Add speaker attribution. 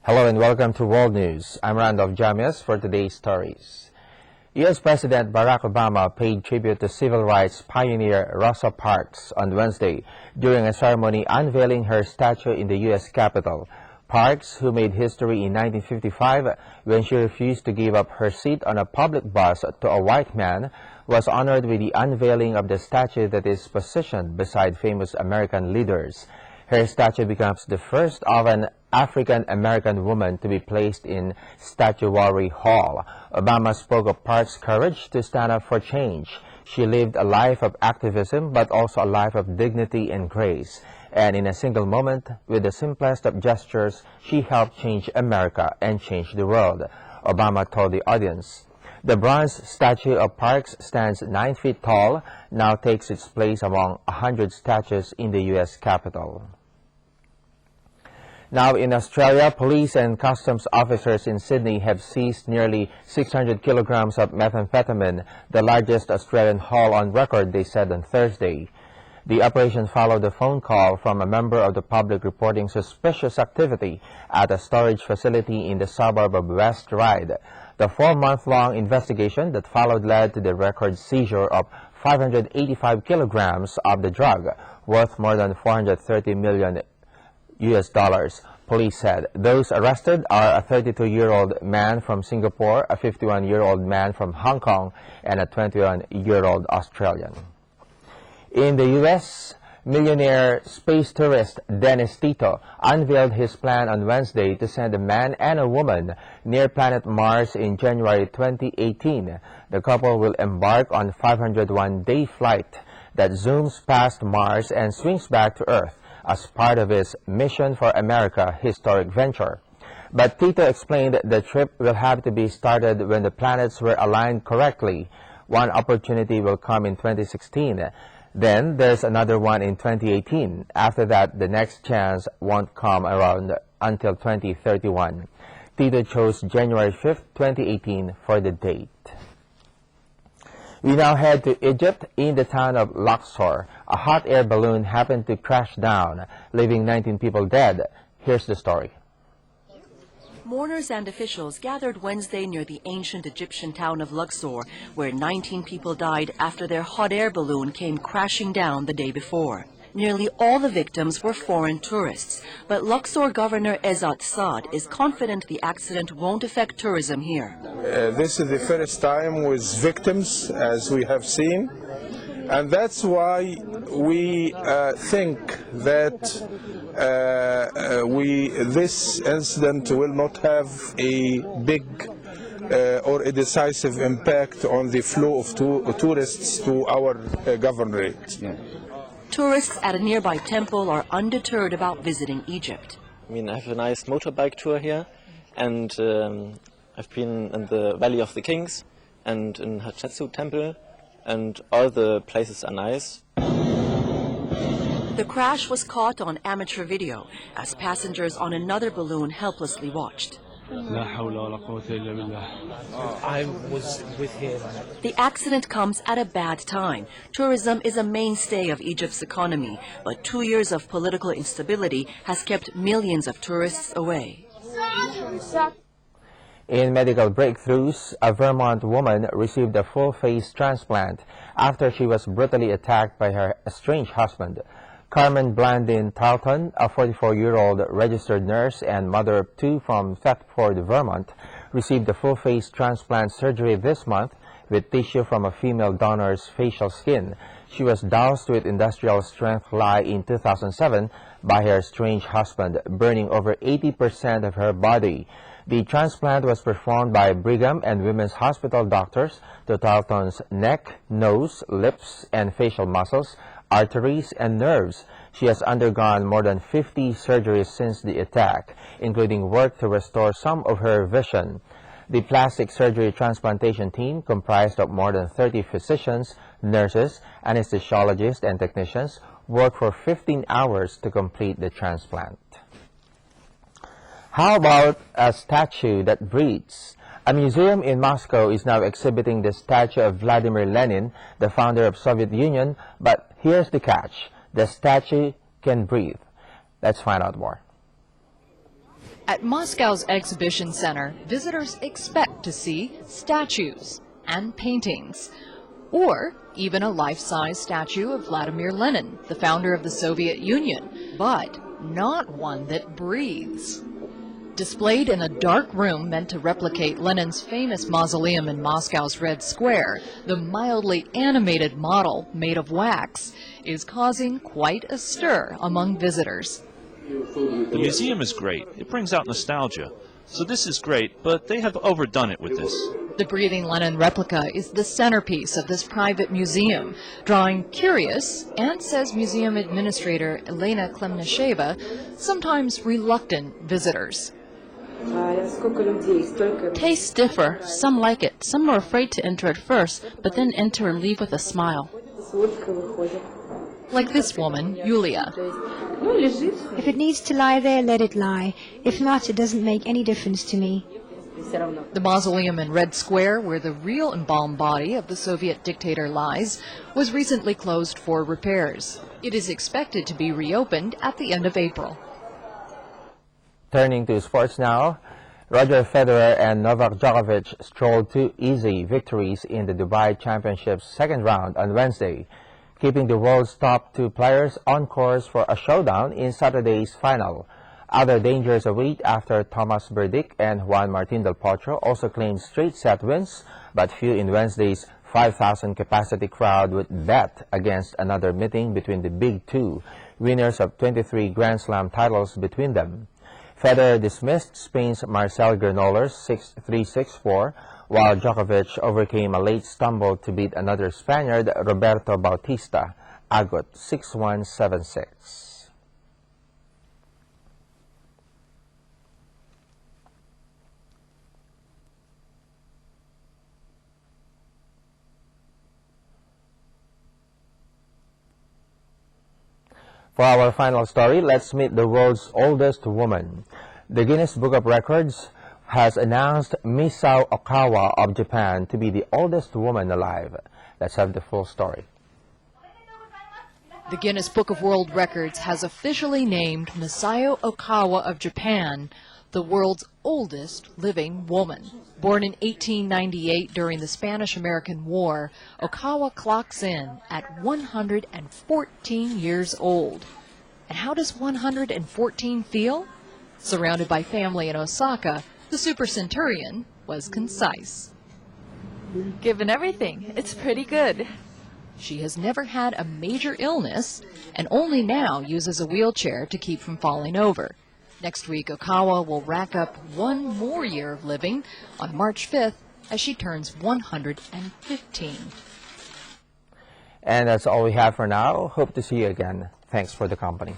Speaker 1: Hello and welcome to World News. I'm Randolf Jamias for today's stories. U.S. President Barack Obama paid tribute to civil rights pioneer Rosa Parks on Wednesday during a ceremony unveiling her statue in the U.S. Capitol. Parks, who made history in 1955 when she refused to give up her seat on a public bus to a white man, was honored with the unveiling of the statue that is positioned beside famous American leaders. Her statue becomes the first of an African-American woman to be placed in Statuary Hall. Obama spoke of Parks' courage to stand up for change. She lived a life of activism, but also a life of dignity and grace. And in a single moment, with the simplest of gestures, she helped change America and change the world. Obama told the audience, "The bronze statue of Parks stands 9 feet tall, now takes its place among 100 statues in the U.S. Capitol." Now in Australia, police and customs officers in Sydney have seized nearly 600 kilograms of methamphetamine, the largest Australian haul on record, they said on Thursday. The operation followed a phone call from a member of the public reporting suspicious activity at a storage facility in the suburb of West Ryde. The 4-month-long investigation that followed led to the record seizure of 585 kilograms of the drug, worth more than $430 million. Police said those arrested are a 32-year-old man from Singapore, a 51-year-old man from Hong Kong, and a 21-year-old Australian. In the U.S., millionaire space tourist Dennis Tito unveiled his plan on Wednesday to send a man and a woman near planet Mars in January 2018. The couple will embark on a 501-day flight that zooms past Mars and swings back to Earth as part of his Mission for America historic venture. But Tito explained the trip will have to be started when the planets were aligned correctly. One opportunity will come in 2016. Then there's another one in 2018. After that, the next chance won't come around until 2031. Tito chose January 5th, 2018 for the date. We now head to Egypt. In the town of Luxor, a hot air balloon happened to crash down, leaving 19 people dead. Here's the story.
Speaker 2: Mourners and officials gathered Wednesday near the ancient Egyptian town of Luxor, where 19 people died after their hot air balloon came crashing down the day before. Nearly all the victims were foreign tourists, but Luxor Governor Ezzat Saad is confident the accident won't affect tourism here.
Speaker 3: This is the first time with victims, as we have seen, and that's why we think that this incident will not have a big or a decisive impact on the flow of tourists to our governorate.
Speaker 2: Yeah. Tourists at a nearby temple are undeterred about visiting Egypt.
Speaker 4: I have a nice motorbike tour here, and I've been in the Valley of the Kings and in Hatshepsut Temple, and all the places are nice.
Speaker 2: The crash was caught on amateur video as passengers on another balloon helplessly watched.
Speaker 5: I was with him.
Speaker 2: The accident comes at a bad time. Tourism is a mainstay of Egypt's economy, but 2 years of political instability has kept millions of tourists away.
Speaker 1: In medical breakthroughs, a Vermont woman received a full-face transplant after she was brutally attacked by her estranged husband. Carmen Blandin Tarleton, a 44-year-old registered nurse and mother of 2 from Thetford, Vermont, received a full-face transplant surgery this month with tissue from a female donor's facial skin. She was doused with industrial-strength lye in 2007 by her estranged husband, burning over 80% of her body. The transplant was performed by Brigham and Women's Hospital doctors to Tarleton's neck, nose, lips, and facial muscles, arteries, and nerves. She has undergone more than 50 surgeries since the attack, including work to restore some of her vision. The plastic surgery transplantation team, comprised of more than 30 physicians, nurses, anesthesiologists, and technicians, worked for 15 hours to complete the transplant. How about a statue that breathes? A museum in Moscow is now exhibiting the statue of Vladimir Lenin, the founder of Soviet Union, but here's the catch: the statue can breathe. Let's find out more.
Speaker 6: At Moscow's exhibition center, visitors expect to see statues and paintings, or even a life-size statue of Vladimir Lenin, the founder of the Soviet Union, but not one that breathes. Displayed in a dark room meant to replicate Lenin's famous mausoleum in Moscow's Red Square, the mildly animated model, made of wax, is causing quite a stir among visitors.
Speaker 7: The museum is great. It brings out nostalgia. So this is great, but they have overdone it with this.
Speaker 6: The breathing Lenin replica is the centerpiece of this private museum, drawing curious, and, says museum administrator Elena Klemnasheva, sometimes reluctant visitors.
Speaker 8: Tastes differ. Some like it. Some are afraid to enter at first, but then enter and leave with a smile.
Speaker 6: Like this woman, Yulia.
Speaker 9: If it needs to lie there, let it lie. If not, it doesn't make any difference to me.
Speaker 6: The mausoleum in Red Square, where the real embalmed body of the Soviet dictator lies, was recently closed for repairs. It is expected to be reopened at the end of April.
Speaker 1: Turning to sports now, Roger Federer and Novak Djokovic strolled two easy victories in the Dubai Championship's second round on Wednesday, keeping the world's top two players on course for a showdown in Saturday's final. Other dangers await after Thomas Berdych and Juan Martín del Potro also claimed straight set wins, but few in Wednesday's 5,000 capacity crowd would bet against another meeting between the big two, winners of 23 Grand Slam titles between them. Federer dismissed Spain's Marcel Granollers 6-3-6-4, while Djokovic overcame a late stumble to beat another Spaniard, Roberto Bautista Agut 6-1-7-6. For our final story, let's meet the world's oldest woman. The Guinness Book of Records has announced Misao Okawa of Japan to be the oldest woman alive. Let's have the full story.
Speaker 6: The Guinness Book of World Records has officially named Misao Okawa of Japan the world's oldest living woman. Born in 1898 during the Spanish-American War, Okawa clocks in at 114 years old. And how does 114 feel? Surrounded by family in Osaka, the super centurion was concise.
Speaker 10: Given everything, it's pretty good.
Speaker 6: She has never had a major illness and only now uses a wheelchair to keep from falling over. Next week, Okawa will rack up one more year of living on March 5th as she turns 115.
Speaker 1: And that's all we have for now. Hope to see you again. Thanks for the company.